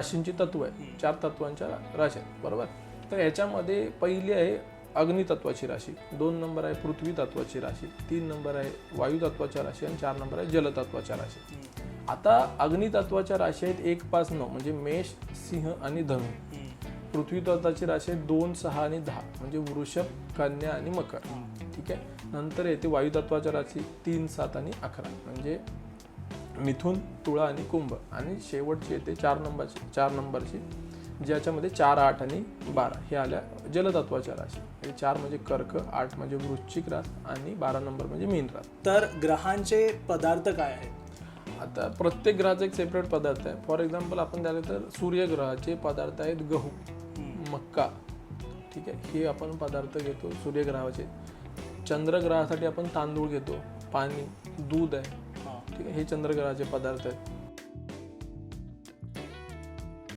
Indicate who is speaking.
Speaker 1: राशींची तत्व आहे, 4 तत्वांच्या राशी आहेत, बरोबर. तर याच्यामध्ये पहिली आहे अग्नितत्वाची राशी, 2 नंबर आहे पृथ्वी तत्वाची राशी, 3 नंबर आहे वायू तत्वाच्या राशी आणि 4 नंबर आहे जलतत्वाच्या राशी. आता अग्नितत्वाच्या राशी आहेत 1, 5, 9 म्हणजे मेष, सिंह आणि धनु. पृथ्वी तत्वाची राशी आहे 2, 6 आणि 10 म्हणजे वृषभ, कन्या आणि मकर. ठीक आहे. नंतर येते वायू तत्वाच्या राशी 3, 7 आणि 11 म्हणजे मिथुन, तुळा आणि कुंभ. आणि शेवटची येते 4 नंबरची ज्याच्यामध्ये 4, 8 आणि 12 हे आल्या जलतत्वाच्या राशी. हे 4 म्हणजे कर्क, 8 म्हणजे वृश्चिक रास आणि 12 नंबर म्हणजे मीन रास.
Speaker 2: तर ग्रहांचे पदार्थ काय आहेत?
Speaker 1: आता प्रत्येक ग्रहाचा एक सेपरेट पदार्थ आहे. फॉर एक्झाम्पल आपण झालं तर सूर्यग्रहाचे पदार्थ आहेत गहू, मक्का. ठीक आहे, हे आपण पदार्थ घेतो सूर्यग्रहाचे. चंद्रग्रहासाठी आपण तांदूळ घेतो, पाणी, दूध आहे. ठीक आहे, हे चंद्रग्रहाचे पदार्थ आहेत.